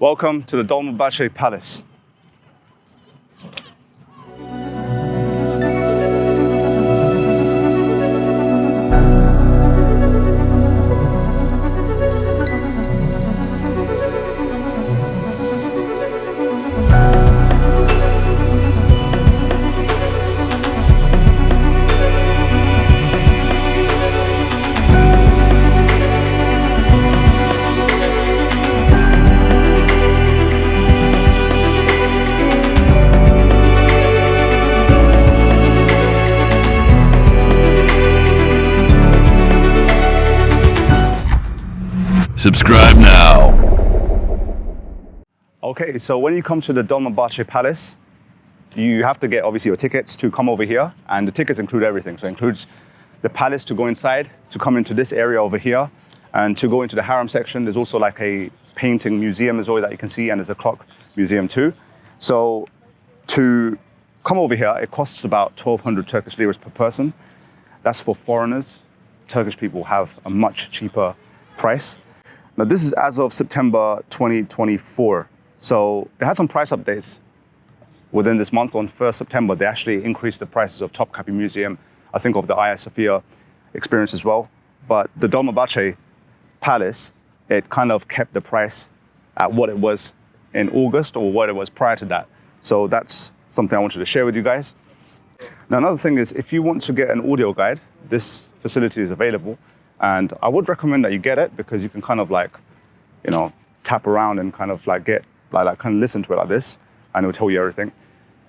Welcome to the Dolmabahçe Palace. Subscribe now. Okay, so when you come to the Dolmabahçe Palace, you have to get obviously your tickets to come over here, and the tickets include everything. So it includes the palace to go inside, to come into this area over here, and to go into the Harem section. There's also like a painting museum as well that you can see, and there's a clock museum too. So to come over here, it costs about 1,200 Turkish liras per person. That's for foreigners. Turkish people have a much cheaper price. Now this is as of September 2024. So they had some price updates within this month. On 1st September, they actually increased the prices of Topkapi Museum, I think of the Hagia Sophia experience as well. But the Dolmabahçe Palace, it kind of kept the price at what it was in August or what it was prior to that. So that's something I wanted to share with you guys. Now another thing is, if you want to get an audio guide, this facility is available. And I would recommend that you get it, because you can kind of like, tap around and kind of like get, kind of listen to it like this, and it'll tell you everything.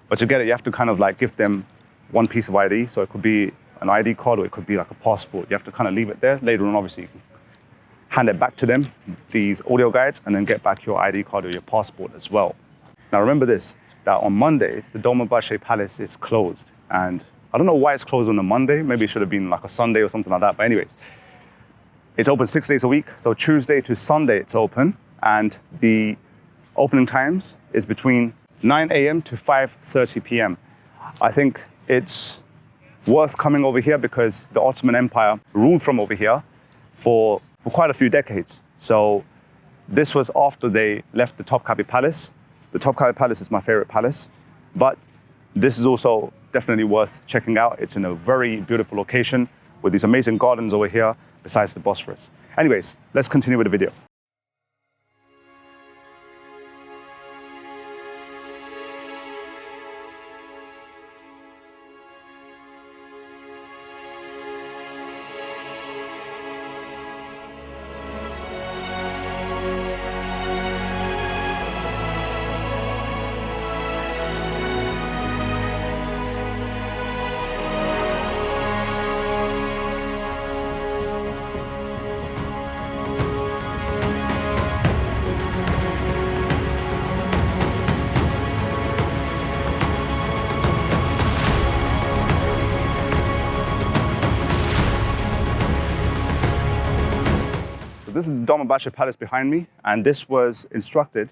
But to get it, you have to kind of like give them one piece of ID. So it could be an ID card, or it could be like a passport. You have to kind of leave it there. Later on, obviously, you can hand it back to them, these audio guides, and then get back your ID card or your passport as well. Now remember this, that on Mondays, the Dolmabahçe Palace is closed. And I don't know why it's closed on a Monday. Maybe it should have been like a Sunday or something like that. But anyways, it's open 6 days a week. So Tuesday to Sunday it's open. And the opening times is between 9 a.m. to 5:30 p.m. I think it's worth coming over here because the Ottoman Empire ruled from over here for quite a few decades. So this was after they left the Topkapi Palace. The Topkapi Palace is my favorite palace, but this is also definitely worth checking out. It's in a very beautiful location with these amazing gardens over here besides the Bosphorus. Anyways, let's continue with the video. This is the Dolmabahçe Palace behind me, and this was instructed.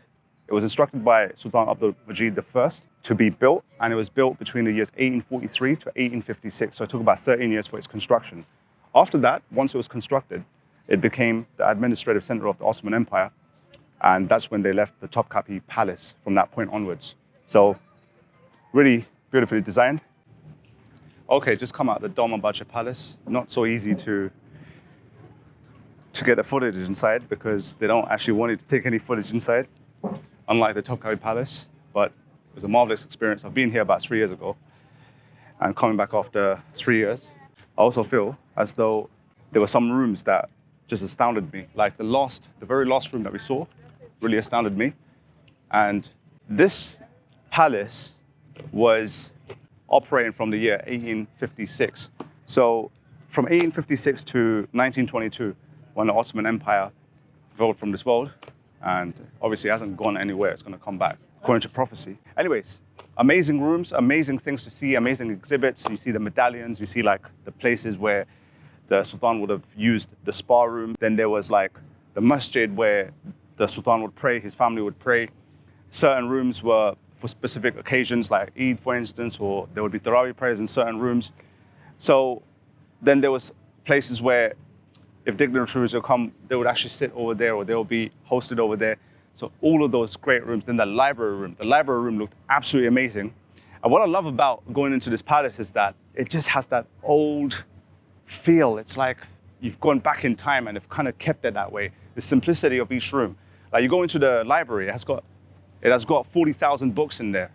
It was instructed by Sultan Abdülmecid I to be built, and it was built between the years 1843 to 1856. So it took about 13 years for its construction. After that, once it was constructed, it became the administrative center of the Ottoman Empire, and that's when they left the Topkapi Palace from that point onwards. So really beautifully designed. Okay, just come out the Dolmabahçe Palace. Not so easy to get the footage inside, because they don't actually want you to take any footage inside, unlike the Topkapi Palace. But it was a marvelous experience. I've been here about 3 years ago, and coming back after 3 years, I also feel as though there were some rooms that just astounded me. Like the very last room that we saw really astounded me. And this palace was operating from the year 1856. So from 1856 to 1922, when the Ottoman Empire revolted from this world, and obviously it hasn't gone anywhere, it's going to come back, according to prophecy. Anyways, amazing rooms, amazing things to see, amazing exhibits. You see the medallions, you see like the places where the Sultan would have used the spa room. Then there was like the masjid where the Sultan would pray, his family would pray. Certain rooms were for specific occasions, like Eid, for instance, or there would be Tarawih prayers in certain rooms. So then there was places where if dignitaries will come, they would actually sit over there, or they'll be hosted over there. So all of those great rooms. Then the library room looked absolutely amazing. And what I love about going into this palace is that it just has that old feel. It's like you've gone back in time and they've kind of kept it that way. The simplicity of each room. Like you go into the library, it has got 40,000 books in there.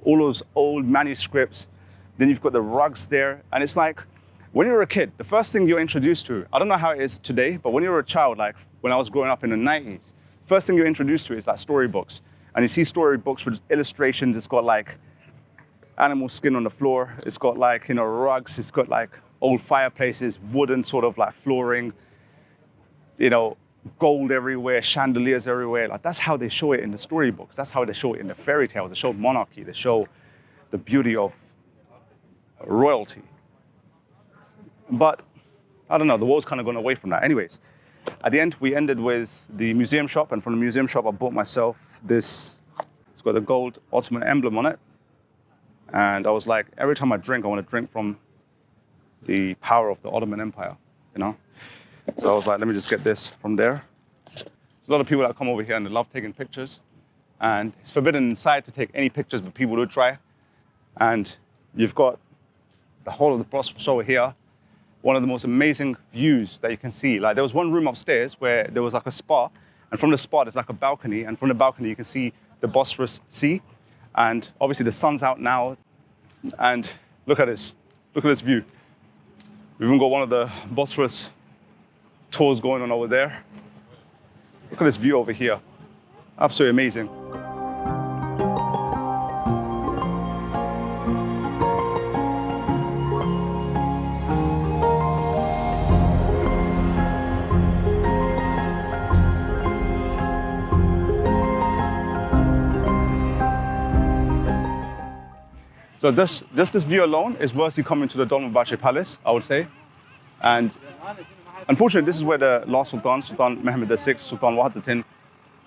All those old manuscripts. Then you've got the rugs there. And it's like, when you're a kid, the first thing you're introduced to, I don't know how it is today, but when you're a child, like when I was growing up in the 90s, first thing you're introduced to is like storybooks. And you see storybooks with illustrations. It's got like animal skin on the floor. It's got like, rugs. It's got like old fireplaces, wooden sort of like flooring, gold everywhere, chandeliers everywhere. Like that's how they show it in the storybooks. That's how they show it in the fairy tales. They show monarchy. They show the beauty of royalty. But I don't know, the world's kind of gone away from that. Anyways, at the end, we ended with the museum shop. And from the museum shop, I bought myself this. It's got a gold Ottoman emblem on it. And I was like, every time I drink, I want to drink from the power of the Ottoman Empire, So I was like, let me just get this from there. There's a lot of people that come over here and they love taking pictures. And it's forbidden inside to take any pictures, but people do try. And you've got the whole of the Bosphorus over here. One of the most amazing views that you can see. Like there was one room upstairs where there was like a spa. And from the spa, there's like a balcony. And from the balcony, you can see the Bosphorus Sea. And obviously the sun's out now. And look at this. Look at this view. We've even got one of the Bosphorus tours going on over there. Look at this view over here. Absolutely amazing. So just this view alone is worth you coming to the Dolmabahçe Palace, I would say. And unfortunately, this is where the last Sultan, Sultan Mehmed VI, Sultan Wahid,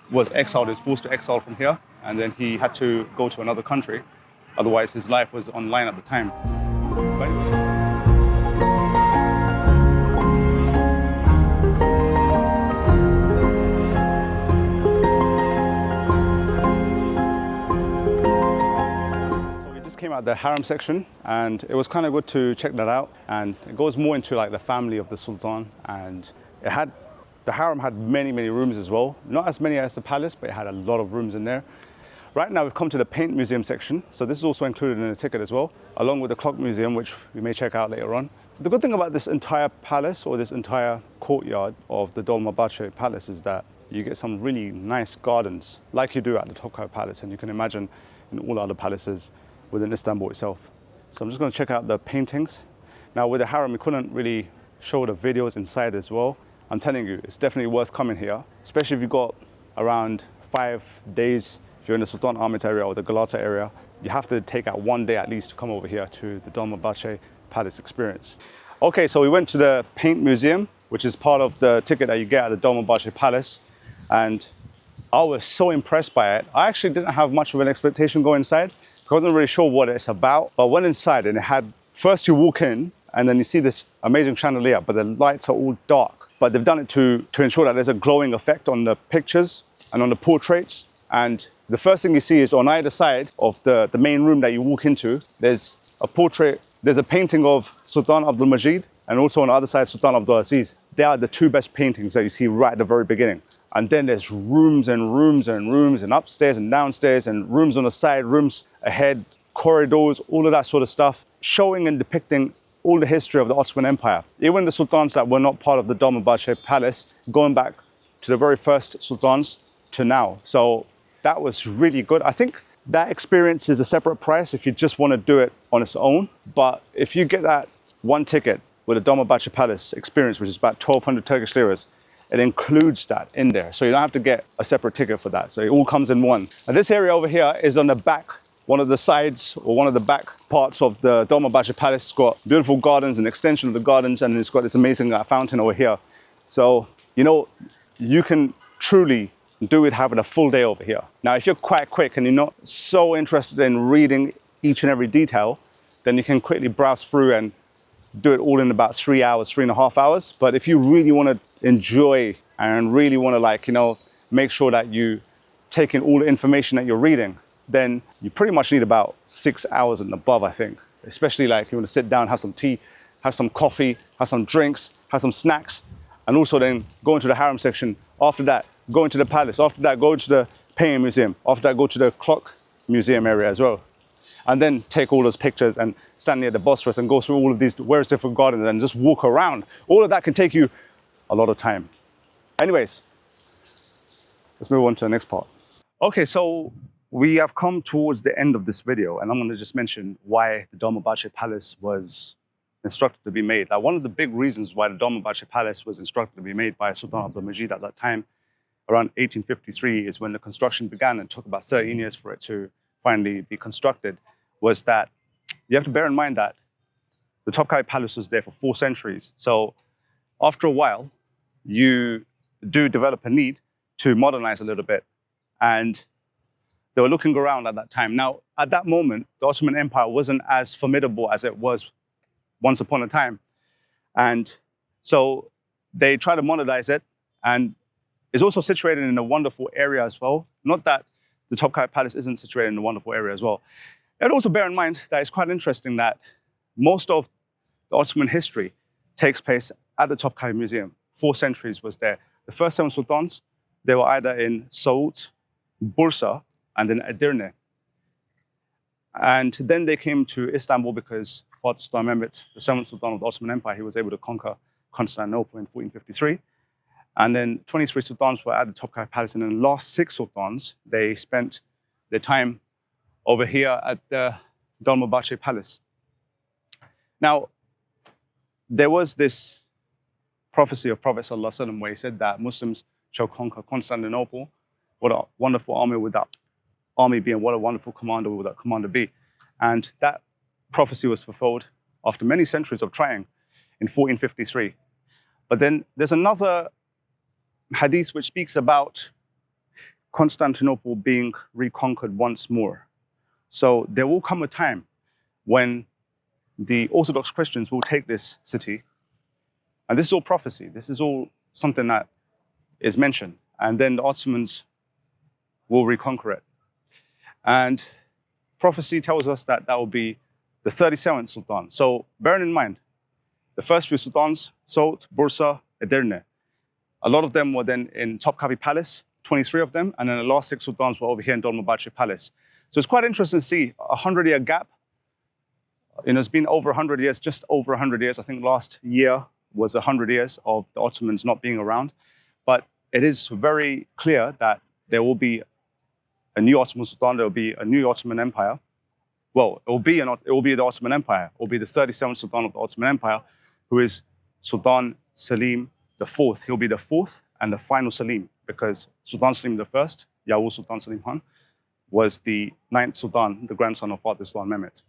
was exiled. He was forced to exile from here. And then he had to go to another country. Otherwise, his life was on line at the time. But anyway. Came out the Harem section, and it was kind of good to check that out. And it goes more into like the family of the Sultan, and the Harem had many rooms as well. Not as many as the palace, but it had a lot of rooms in there. Right now we've come to the paint museum section, so this is also included in the ticket as well, along with the clock museum, which we may check out later on. The good thing about this entire palace, or this entire courtyard of the Dolmabahçe Palace, is that you get some really nice gardens, like you do at the Topkapi Palace, and you can imagine in all other palaces within Istanbul itself. So I'm just going to check out the paintings. Now with the Harem, we couldn't really show the videos inside as well. I'm telling you, it's definitely worth coming here, especially if you've got around 5 days. If you're in the Sultan Ahmet area or the Galata area, you have to take out 1 day at least to come over here to the Dolmabahçe Palace experience. Okay, so we went to the paint museum, which is part of the ticket that you get at the Dolmabahçe Palace. And I was so impressed by it. I actually didn't have much of an expectation going inside. I wasn't really sure what it's about, but I went inside and it had, first you walk in and then you see this amazing chandelier, but the lights are all dark. But they've done it to ensure that there's a glowing effect on the pictures and on the portraits. And the first thing you see is on either side of the main room that you walk into, there's a portrait, there's a painting of Sultan Abdülmecid, and also on the other side, Sultan Abdulaziz. They are the two best paintings that you see right at the very beginning. And then there's rooms and rooms and rooms, and upstairs and downstairs, and rooms on the side, rooms ahead, corridors, all of that sort of stuff, showing and depicting all the history of the Ottoman Empire. Even the sultans that were not part of the Dolmabahçe Palace, going back to the very first sultans to now. So that was really good. I think that experience is a separate price if you just want to do it on its own. But if you get that one ticket with the Dolmabahçe Palace experience, which is about 1,200 Turkish liras, it includes that in there. So you don't have to get a separate ticket for that. So it all comes in one. And this area over here is on the back, one of the sides or one of the back parts of the Dolmabahçe Palace. It's got beautiful gardens, an extension of the gardens, and it's got this amazing fountain over here. So, you can truly do with having a full day over here. Now, if you're quite quick and you're not so interested in reading each and every detail, then you can quickly browse through and do it all in about 3 hours, 3.5 hours. But if you really want to enjoy and really want to make sure that you taking all the information that you're reading, then you pretty much need about 6 hours and above, I think. Especially like you want to sit down, have some tea, have some coffee, have some drinks, have some snacks, and also then go into the Harem section. After that, go into the palace. After that, go into the painting museum. After that, go to the clock museum area as well. And then take all those pictures and stand near the Bosphorus and go through all of these various different gardens and just walk around. All of that can take you a lot of time. Anyways, let's move on to the next part. Okay, so we have come towards the end of this video, and I'm going to just mention why the Dolmabahçe Palace was instructed to be made. Now, one of the big reasons why the Dolmabahçe Palace was instructed to be made by Sultan Abdülmecid at that time, around 1853, is when the construction began, and it took about 13 years for it to finally be constructed, was that you have to bear in mind that the Topkapi Palace was there for 4 centuries. So after a while, you do develop a need to modernize a little bit. And they were looking around at that time. Now, at that moment, the Ottoman Empire wasn't as formidable as it was once upon a time. And so they tried to modernize it, and it's also situated in a wonderful area as well. Not that the Topkapi Palace isn't situated in a wonderful area as well. And also bear in mind that it's quite interesting that most of the Ottoman history takes place at the Topkapi Museum. 4 centuries was there. The first 7 sultans, they were either in Saud, Bursa, and then Edirne. And then they came to Istanbul because Fatih Sultan Mehmet, the 7th Sultan of the Ottoman Empire, he was able to conquer Constantinople in 1453. And then 23 sultans were at the Topkapi Palace, and then the last 6 sultans, they spent their time over here at the Dolmabahçe Palace. Now, there was this prophecy of Prophet ﷺ where he said that Muslims shall conquer Constantinople. What a wonderful army would that army be, and what a wonderful commander would that commander be. And that prophecy was fulfilled after many centuries of trying in 1453. But then there's another hadith which speaks about Constantinople being reconquered once more. So there will come a time when the Orthodox Christians will take this city. And this is all prophecy. This is all something that is mentioned. And then the Ottomans will reconquer it. And prophecy tells us that that will be the 37th Sultan. So bearing in mind, the first few sultans, Saud, Bursa, Edirne, a lot of them were then in Topkapi Palace, 23 of them, and then the last 6 sultans were over here in Dolmabahçe Palace. So it's quite interesting to see a 100-year gap. You know, it's been over 100 years, just over 100 years. I think last year was 100 years of the Ottomans not being around. But it is very clear that there will be a new Ottoman Sultan, there will be a new Ottoman Empire. Well, it will be the Ottoman Empire. It will be the 37th Sultan of the Ottoman Empire, who is Sultan Selim IV. He'll be the 4th and the final Selim, because Sultan Selim I, Yavuz Sultan Selim Khan, was the 9th Sultan, the grandson of Fatih Sultan Mehmet.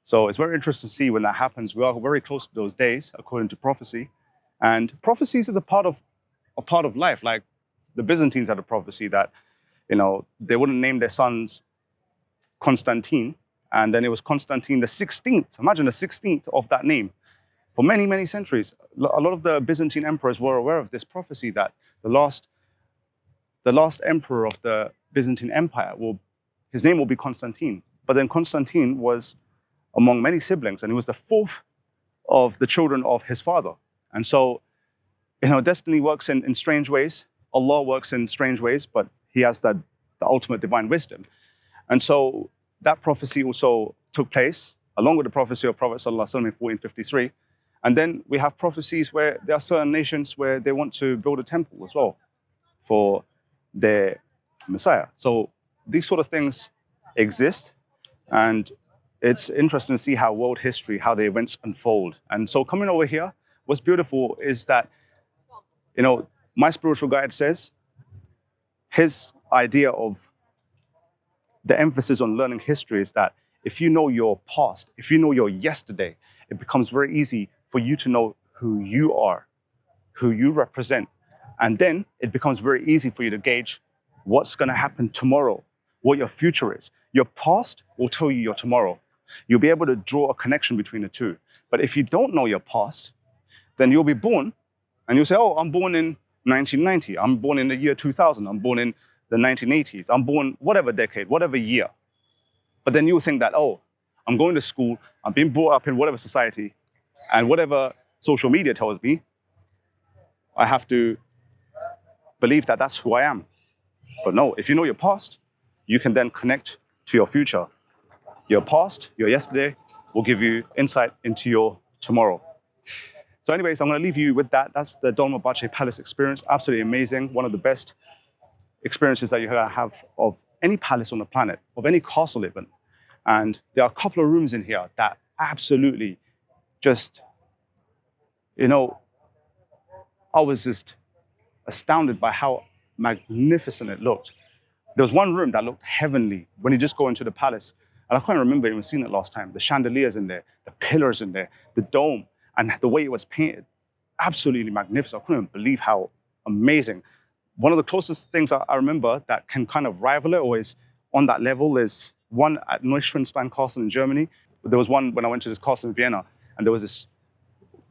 So it's very interesting to see when that happens. We are very close to those days, according to prophecy. And prophecies is a part of life. Like the Byzantines had a prophecy that, you know, they wouldn't name their sons Constantine, and then it was Constantine the 16th. Imagine the 16th of that name. For many, many centuries, a lot of the Byzantine emperors were aware of this prophecy that the last emperor of the Byzantine Empire his name will be Constantine. But then Constantine was among many siblings, and he was the 4th of the children of his father. And so, you know, destiny works in strange ways. Allah works in strange ways, but he has the ultimate divine wisdom. And so that prophecy also took place, along with the prophecy of Prophet ﷺ in 1453. And then we have prophecies where there are certain nations where they want to build a temple as well for their Messiah. So these sort of things exist, and it's interesting to see how world history, how the events unfold. And so coming over here, what's beautiful is that, you know, my spiritual guide says his idea of the emphasis on learning history is that if you know your past, if you know your yesterday, it becomes very easy for you to know who you are, who you represent. And then it becomes very easy for you to gauge what's going to happen tomorrow, what your future is. Your past will tell you your tomorrow. You'll be able to draw a connection between the two. But if you don't know your past, then you'll be born and you'll say, oh, I'm born in 1990. I'm born in the year 2000. I'm born in the 1980s. I'm born whatever decade, whatever year. But then you think that, oh, I'm going to school, I'm being brought up in whatever society, and whatever social media tells me, I have to believe that that's who I am. But no, if you know your past, you can then connect to your future. Your past, your yesterday, will give you insight into your tomorrow. So anyways, I'm going to leave you with that. That's the Dolmabahçe Palace experience. Absolutely amazing. One of the best experiences that you're going to have of any palace on the planet, of any castle even. And there are a couple of rooms in here that absolutely just, you know, I was just astounded by how magnificent it looked. There was one room that looked heavenly when you just go into the palace. And I can't remember even seeing it last time. The chandeliers in there, the pillars in there, the dome, and the way it was painted. Absolutely magnificent. I couldn't believe how amazing. One of the closest things I remember that can kind of rival it or is on that level is one at Neuschwanstein Castle in Germany. There was one when I went to this castle in Vienna, and there was this,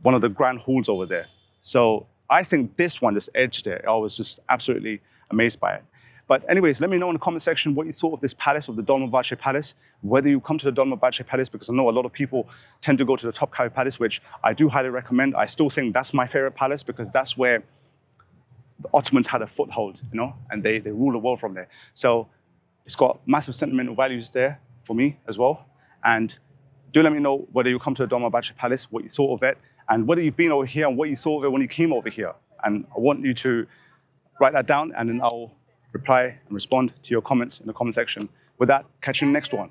one of the grand halls over there. So I think this one, this edge there, I was just absolutely amazed by it. But anyways, let me know in the comment section what you thought of this palace, of the Dolmabahçe Palace, whether you come to the Dolmabahçe Palace, because I know a lot of people tend to go to the Topkapi Palace, which I do highly recommend. I still think that's my favorite palace because that's where the Ottomans had a foothold, you know, and they ruled the world from there. So it's got massive sentimental values there for me as well. And do let me know whether you come to the Dolmabahçe Palace, what you thought of it, and whether you've been over here and what you thought of it when you came over here. And I want you to write that down, and then I'll reply and respond to your comments in the comment section. With that, catch you in the next one.